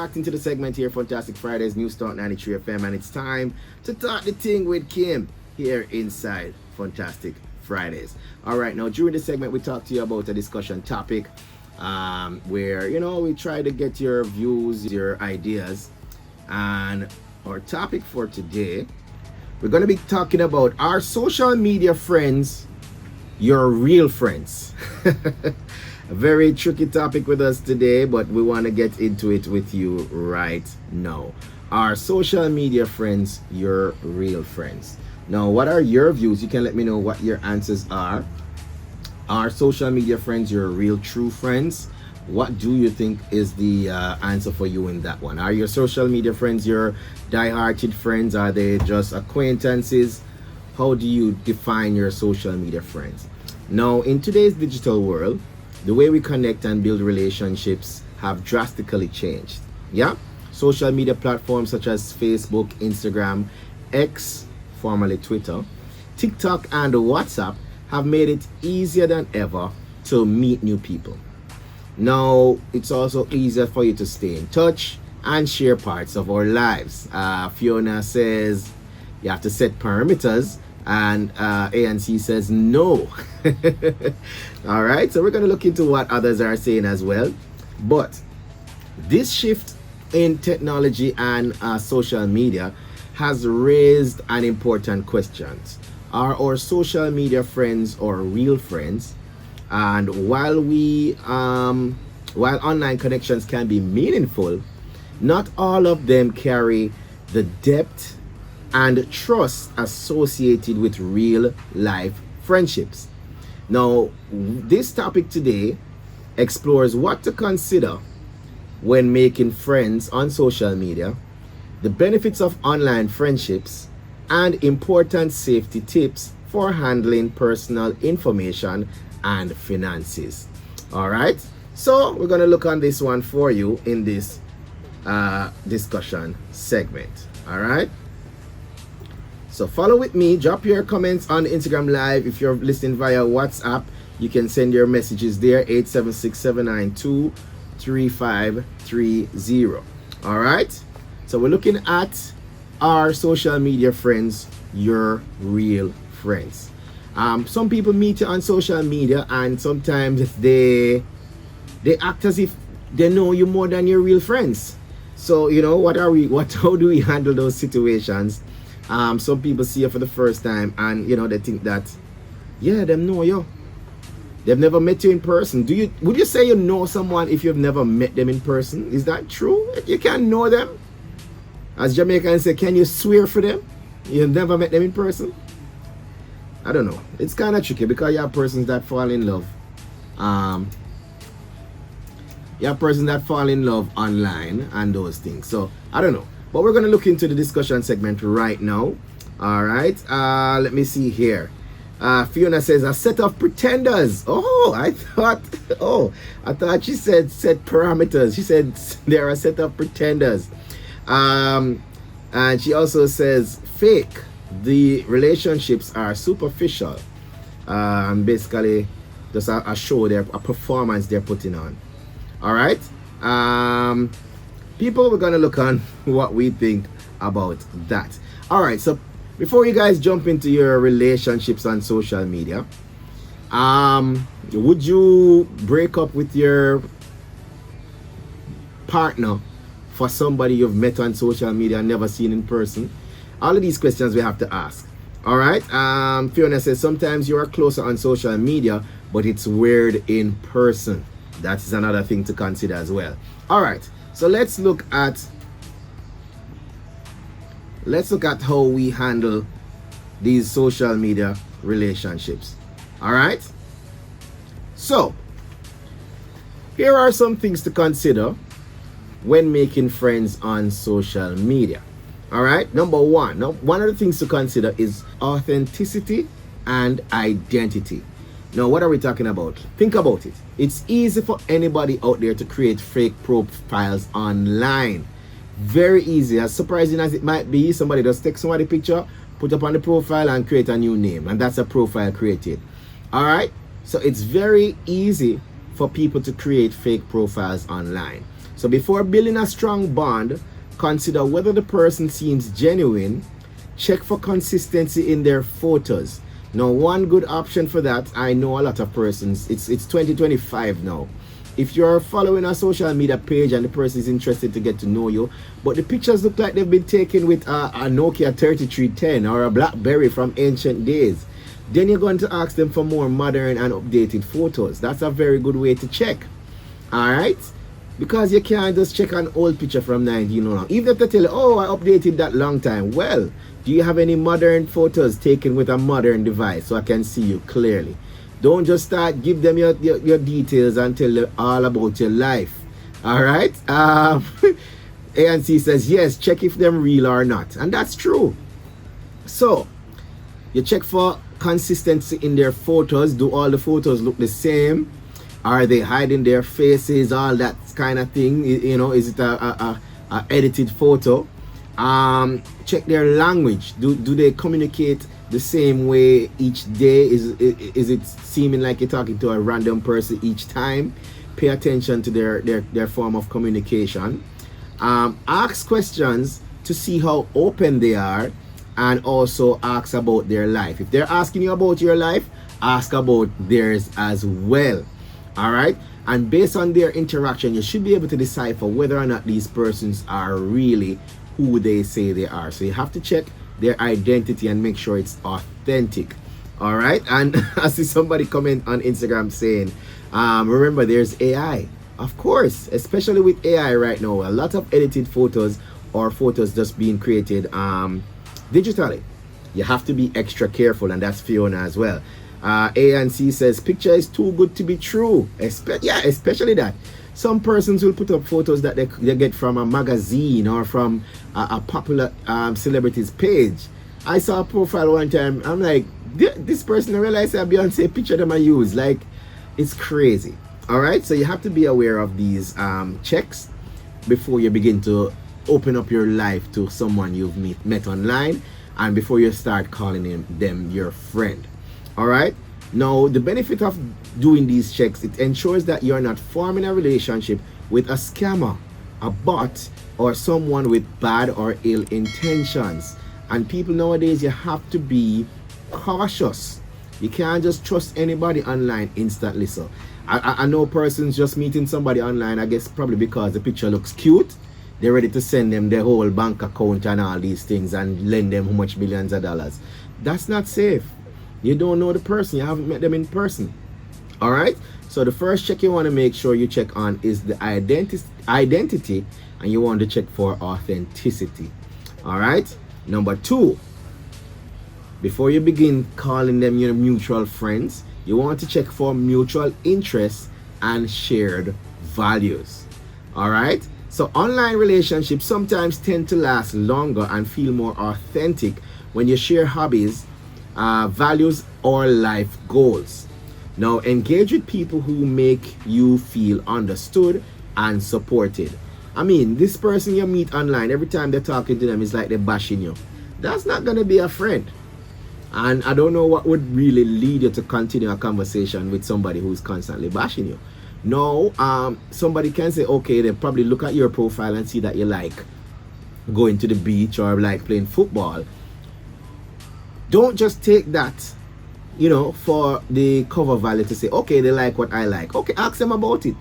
locked into the segment here, Funtastic Fridays, News Talk 93 FM, and it's time to talk the Ting with Kim here inside Funtastic Fridays. All right, now during the segment, we talk to you about a discussion topic where, we try to get your views, your ideas, and our topic for today, we're going to be talking about, are social media friends your real friends? A very tricky topic with us today, but we want to get into it with you right now. Are social media friends your real friends? Now, what are your views? You can let me know what your answers are. Are social media friends your real true friends? What do you think is the answer for you in that one? Are your social media friends your die-hearted friends? Are they just acquaintances? How do you define your social media friends? Now, in today's digital world, the way we connect and build relationships have drastically changed. Yeah? Social media platforms such as Facebook, Instagram, X, formerly Twitter, TikTok, and WhatsApp have made it easier than ever to meet new people. Now, it's also easier for you to stay in touch and share parts of our lives. Fiona says you have to set parameters, and ANC says no. All right, so we're going to look into what others are saying as well. But this shift in technology and social media has raised an important question. Are our social media friends our real friends? And while online connections can be meaningful, not all of them carry the depth and trust associated with real life friendships. Now, this topic today explores what to consider when making friends on social media, the benefits of online friendships, and important safety tips for handling personal information and finances. All right, so we're going to look on this one for you in this discussion segment. All right, so follow with me, drop your comments on Instagram Live. If you're listening via WhatsApp, you can send your messages there, 876-792-3530. All right, so we're looking at, our social media friends your real friends? Some people meet you on social media, and sometimes they act as if they know you more than your real friends. So how do we handle those situations? Some people see you for the first time, and they think that, yeah, them know you. They've never met you in person. Would you say you know someone if you've never met them in person? Is that true? You can't know them. As Jamaicans say, can you swear for them? You've never met them in person? I don't know. It's kind of tricky because you have persons that fall in love. You have persons that fall in love online and those things. So, I don't know. But we're going to look into the discussion segment right now. All right. Let me see here. Fiona says, a set of pretenders. I thought she said set parameters. She said there are a set of pretenders. And she also says fake. The relationships are superficial. Basically just a show, a performance they're putting on. All right. People, we're gonna look on what we think about that. All right, so before you guys jump into your relationships on social media, would you break up with your partner for somebody you've met on social media and never seen in person? All of these questions we have to ask. All right. Fiona says sometimes you are closer on social media, but it's weird in person. That is another thing to consider as well. All right, so let's look at how we handle these social media relationships. All right, so here are some things to consider when making friends on social media. All right, number one. Now, one of the things to consider is authenticity and identity. Now, what are we talking about? Think about it. It's easy for anybody out there to create fake profiles online. Very easy. As surprising as it might be, somebody just take somebody's picture, put up on the profile, and create a new name, and that's a profile created. All right, so it's very easy for people to create fake profiles online. So before building a strong bond, consider whether the person seems genuine. Check for consistency in their photos. Now, one good option for that, I know a lot of persons, it's 2025 now. If you're following a social media page and the person is interested to get to know you, but the pictures look like they've been taken with a Nokia 3310 or a BlackBerry from ancient days, then you're going to ask them for more modern and updated photos. That's a very good way to check. Alright? Because you can't just check an old picture from 1900. Even if they tell you, oh, I updated that long time. Well, do you have any modern photos taken with a modern device so I can see you clearly? Don't just start give them your details and tell them all about your life. Alright? ANC says, yes, check if them real or not. And that's true. So, you check for consistency in their photos. Do all the photos look the same? Are they hiding their faces? All that kind of thing. You know, is it a edited photo? Check their language. Do they communicate the same way each day? Is it seeming like you're talking to a random person each time? Pay attention to their form of communication. Ask questions to see how open they are, and also ask about their life. If they're asking you about your life, ask about theirs as well. All right? And based on their interaction, you should be able to decipher whether or not these persons are really who they say they are. So you have to check their identity and make sure it's authentic. All right? And I see somebody comment on Instagram saying, remember, there's AI. Of course, especially with AI right now, a lot of edited photos or photos just being created digitally. You have to be extra careful, and that's Fiona as well. ANC says, picture is too good to be true. Especially that. Some persons will put up photos that they get from a magazine or from a popular celebrity's page. I saw a profile one time. I'm like, this person, I realized a Beyonce picture them I use. Like, it's crazy. All right, so you have to be aware of these checks before you begin to open up your life to someone you've met online, and before you start calling them your friend. All right. Now, the benefit of doing these checks, it ensures that you're not forming a relationship with a scammer, a bot, or someone with bad or ill intentions. And people nowadays, you have to be cautious. You can't just trust anybody online instantly. So I know persons just meeting somebody online, I guess probably because the picture looks cute, they're ready to send them their whole bank account and all these things and lend them how much millions of dollars. That's not safe. You don't know the person. You haven't met them in person. All right? So the first check you want to make sure you check on is the identity, and you want to check for authenticity. All right? Number 2, before you begin calling them your mutual friends, you want to check for mutual interests and shared values. All right? So online relationships sometimes tend to last longer and feel more authentic when you share hobbies, values, or life goals. Now, engage with people who make you feel understood and supported. I mean, this person you meet online, every time they're talking to them, it's like they're bashing you. That's not going to be a friend. And I don't know what would really lead you to continue a conversation with somebody who's constantly bashing you. No, somebody can say, okay, they probably look at your profile and see that you like going to the beach or like playing football. Don't just take that, for the cover value to say, okay, they like what I like. Okay, ask them about it.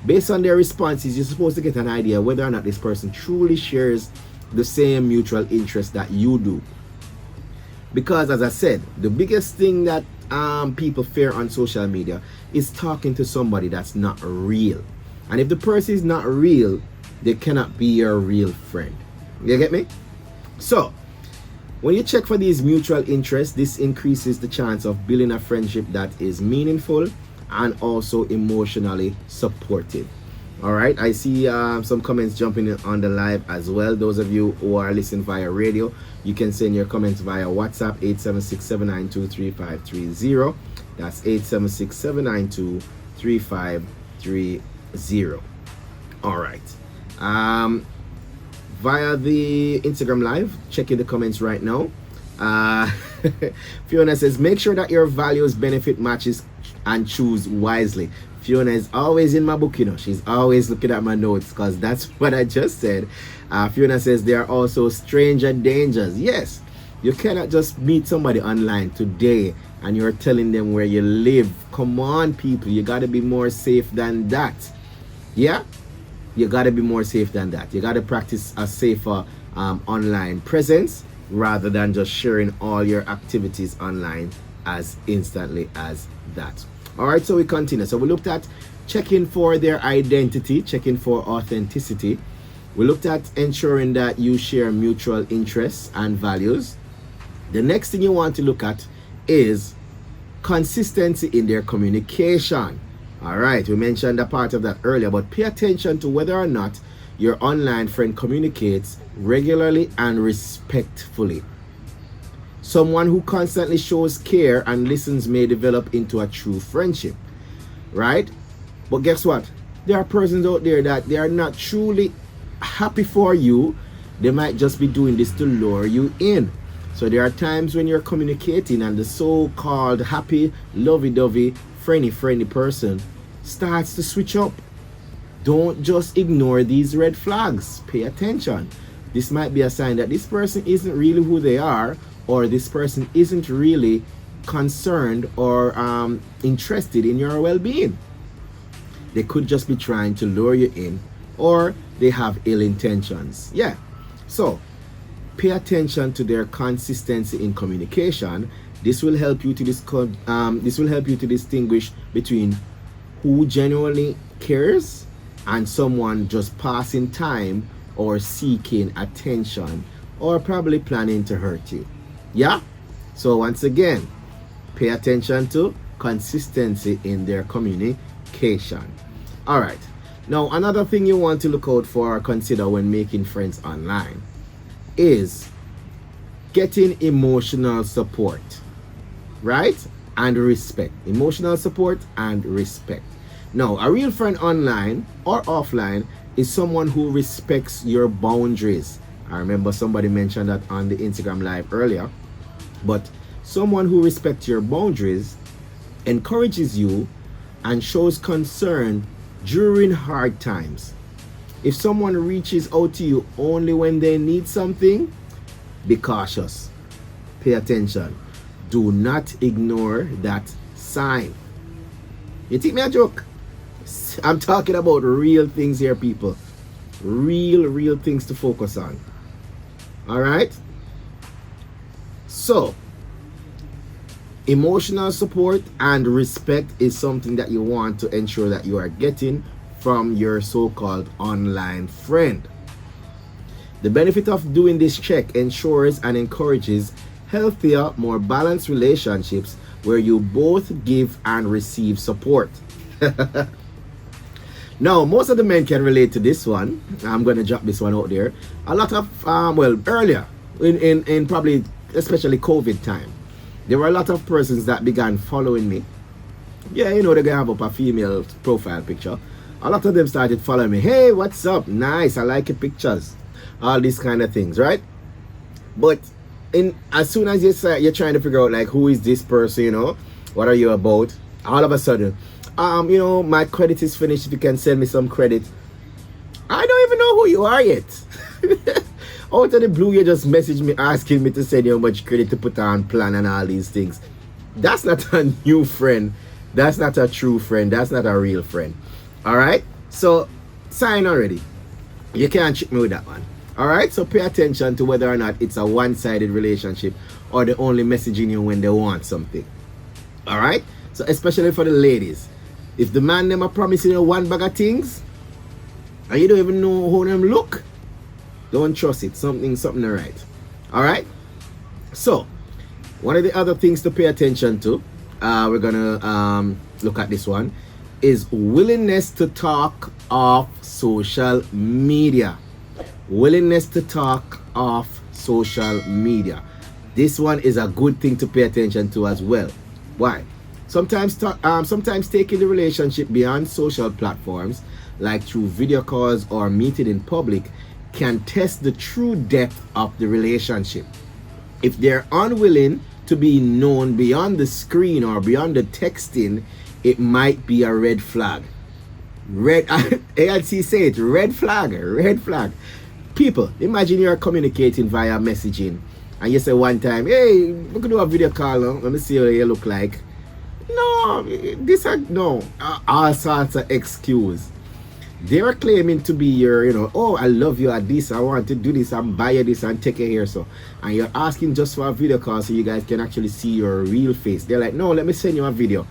Based on their responses, you're supposed to get an idea whether or not this person truly shares the same mutual interest that you do. Because as I said, the biggest thing that people fear on social media is talking to somebody that's not real. And if the person is not real, they cannot be your real friend. You get me? So, when you check for these mutual interests, this increases the chance of building a friendship that is meaningful and also emotionally supportive. All right, I see some comments jumping in on the live as well. Those of you who are listening via radio, you can send your comments via WhatsApp 876-792-3530. That's 876-792-3530. All right. Via the Instagram live, checking the comments right now. Fiona says, make sure that your values, benefit matches and choose wisely. Fiona is always in my book, you know. She's always looking at my notes because that's what I just said. Fiona says there are also stranger dangers. Yes, you cannot just meet somebody online today and you're telling them where you live. Come on, people. You got to be more safe than that. Yeah? You got to be more safe than that. You got to practice a safer online presence rather than just sharing all your activities online as instantly as that. All right, so we continue. So we looked at checking for their identity, checking for authenticity. We looked at ensuring that you share mutual interests and values. The next thing you want to look at is consistency in their communication. All right, we mentioned a part of that earlier, but pay attention to whether or not your online friend communicates regularly and respectfully. Someone who constantly shows care and listens may develop into a true friendship, right? But guess what? There are persons out there that they are not truly happy for you. They might just be doing this to lure you in. So there are times when you're communicating and the so-called happy, lovey-dovey, friendly person starts to switch up. Don't just ignore these red flags. Pay attention. This might be a sign that this person isn't really who they are, or this person isn't really concerned or interested in your well-being. They could just be trying to lure you in, or they have ill intentions. Yeah. So pay attention to their consistency in communication. This will help you to distinguish between who genuinely cares and someone just passing time or seeking attention or probably planning to hurt you. Yeah? So once again, pay attention to consistency in their communication. All right. Now, another thing you want to look out for or consider when making friends online is getting emotional support, right? And respect. Emotional support and respect. Now, a real friend online or offline is someone who respects your boundaries. I remember somebody mentioned that on the Instagram live earlier. But someone who respects your boundaries, encourages you, and shows concern during hard times. If someone reaches out to you only when they need something, be cautious. Pay attention. Do not ignore that sign. You think me a joke? I'm talking about real things here, people. Real things to focus on. All right? So, emotional support and respect is something that you want to ensure that you are getting from your so-called online friend. The benefit of doing this check ensures and encourages healthier, more balanced relationships where you both give and receive support. Now, most of the men can relate to this one. I'm going to drop this one out there. A lot of, earlier, in probably, especially COVID time, there were a lot of persons that began following me. Yeah, you know, they're going to have up a female profile picture. A lot of them started following me. Hey, what's up? Nice, I like your pictures. All these kind of things, right? But as soon as you're trying to figure out, like, who is this person, you know? What are you about? All of a sudden, you know, my credit is finished. If you can send me some credit. I don't even know who you are yet. Out of the blue, you just message me asking me to send you how much credit to put on plan and all these things. That's not a new friend. That's not a true friend. That's not a real friend. All right? So, sign already. You can't trick me with that one. All right? So, pay attention to whether or not it's a one-sided relationship or they're only messaging you when they want something. All right? So, especially for the ladies. If the man them are promising you one bag of things and you don't even know how them look, don't trust it. Something right. All right? So, one of the other things to pay attention to, we're going to look at this one, is willingness to talk off social media. Willingness to talk off social media. This one is a good thing to pay attention to as well. Why? Sometimes taking the relationship beyond social platforms, like through video calls or meeting in public, can test the true depth of the relationship. If they're unwilling to be known beyond the screen or beyond the texting, it might be a red flag. Red, ALC say it, red flag, red flag. People, imagine you're communicating via messaging and you say one time, hey, we could do a video call now. Let me see how you look like. No, this no, all sorts of excuse. They were claiming to be your, oh, I love you at this, I want to do this, I'm buy you this and take it here. So, and you're asking just for a video call so you guys can actually see your real face. They're like, no, let me send you a video.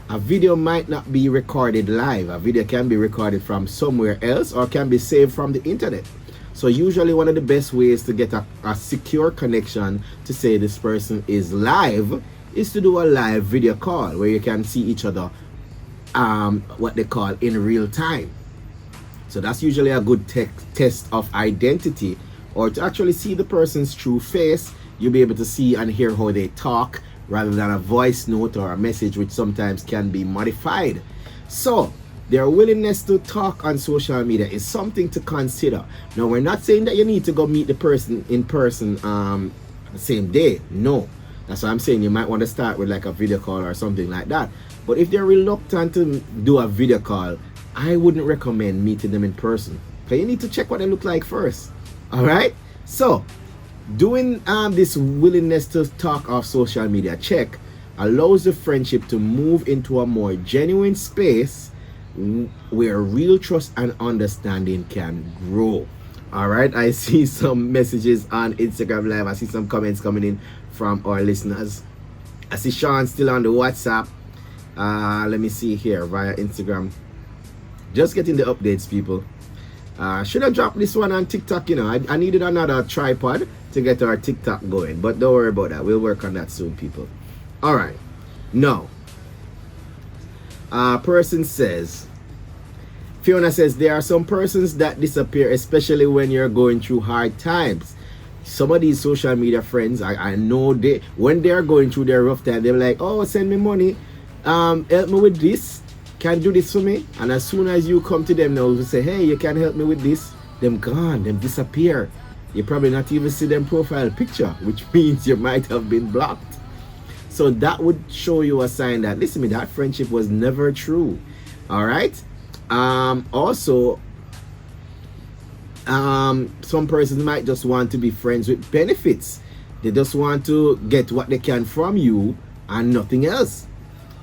A video might not be recorded live. A video can be recorded from somewhere else or can be saved from the internet. So usually one of the best ways to get a secure connection to say this person is live is to do a live video call where you can see each other, what they call in real time. So that's usually a good test of identity, or to actually see the person's true face. You'll be able to see and hear how they talk rather than a voice note or a message, which sometimes can be modified. So their willingness to talk on social media is something to consider. Now, we're not saying that you need to go meet the person in person the same day. No, that's what I'm saying. You might want to start with like a video call or something like that. But if they're reluctant to do a video call, I wouldn't recommend meeting them in person. But you need to check what they look like first. All right. So doing this willingness to talk off social media check allows the friendship to move into a more genuine space where real trust and understanding can grow. All right, I see some messages on Instagram Live. I see some comments coming in from our listeners. I see Sean still on the WhatsApp. Let me see here via Instagram. Just getting the updates, people. Should have dropped this one on TikTok. I needed another tripod to get our TikTok going, but don't worry about that. We'll work on that soon, people. All right. Now, person says, Fiona says, there are some persons that disappear, especially when you're going through hard times. Some of these social media friends, I know when they're going through their rough time, they're like, oh, send me money, help me with this, can do this for me. And as soon as you come to them now to say, hey, you can help me with this, them gone, them disappear. You probably not even see them profile picture, which means you might have been blocked. So that would show you a sign that, listen to me, that friendship was never true. All right. Also, some persons might just want to be friends with benefits. They just want to get what they can from you and nothing else.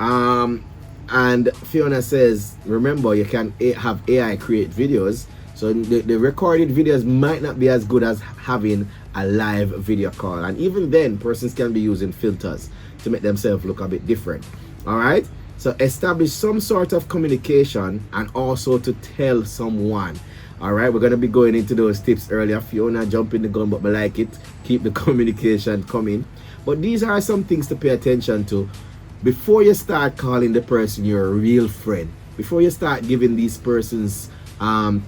And Fiona says, remember, you can have AI create videos. So the recorded videos might not be as good as having a live video call. And even then, persons can be using filters to make themselves look a bit different. All right. So establish some sort of communication and also to tell someone. All right. We're going to be going into those tips earlier. Fiona jumping the gun, but I like it. Keep the communication coming. But these are some things to pay attention to before you start calling the person your real friend. Before you start giving these persons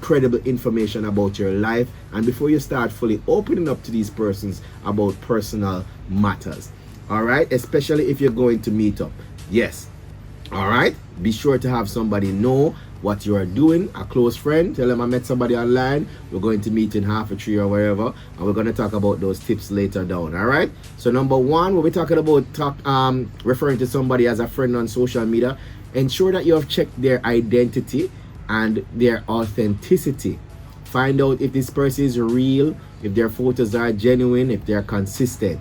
credible information about your life, and before you start fully opening up to these persons about personal matters. All right, especially if you're going to meet up. Yes. All right, be sure to have somebody know what you are doing, a close friend. Tell them I met somebody online, we're going to meet in half a tree or wherever, and we're going to talk about those tips later down. All right, so number one, when we're talking about referring to somebody as a friend on social media, ensure that you have checked their identity and their authenticity. Find out if this person is real, if their photos are genuine, if they're consistent.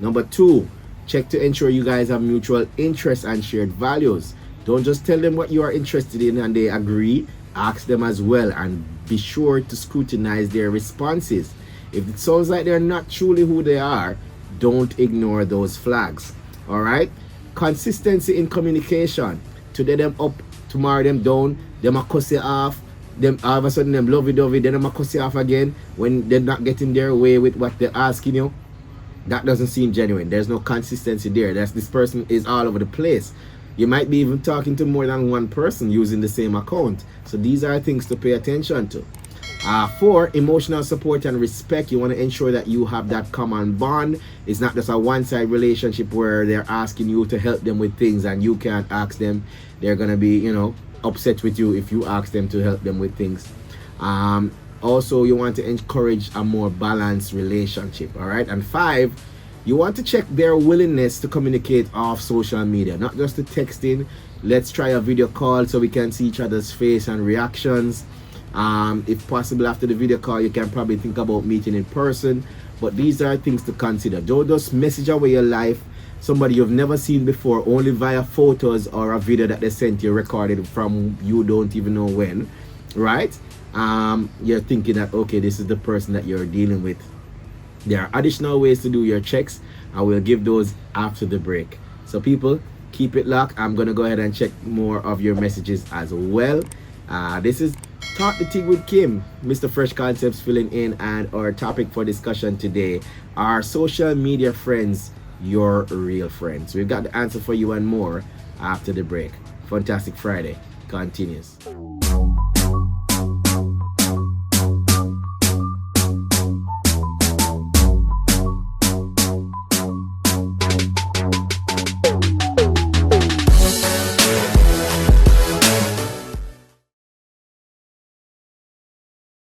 Number two, check to ensure you guys have mutual interests and shared values. Don't just tell them what you are interested in and they agree. Ask them as well, and be sure to scrutinize their responses. If it sounds like they're not truly who they are, don't ignore those flags. All right? Consistency in communication. Today them up, tomorrow them down, them a cuss you off, them all of a sudden them lovey-dovey, then them a cuss you off again when they're not getting their way with what they're asking you. That doesn't seem genuine. There's no consistency there. This person is all over the place. You might be even talking to more than one person using the same account. So these are things to pay attention to. 4, emotional support and respect. You want to ensure that you have that common bond. It's not just a one-side relationship where they're asking you to help them with things and you can't ask them. They're going to be, upset with you if you ask them to help them with things. Also, you want to encourage a more balanced relationship. All right. And 5, you want to check their willingness to communicate off social media, not just the texting. let's try a video call so we can see each other's face and reactions. If possible, after the video call, you can probably think about meeting in person. But these are things to consider. Don't just message away your life, somebody you've never seen before, only via photos or a video that they sent you recorded from you don't even know when, right? You're thinking that, okay, this is the person that you're dealing with. There are additional ways to do your checks. I will give those after the break. So people, keep it locked. I'm gonna go ahead and check more of your messages as well. This is Talk the Ting with Kim, Mr. Fresh Concepts filling in, and our topic for discussion today are social media friends your real friends? We've got the answer for you and more after the break. Funtastic Friday continues.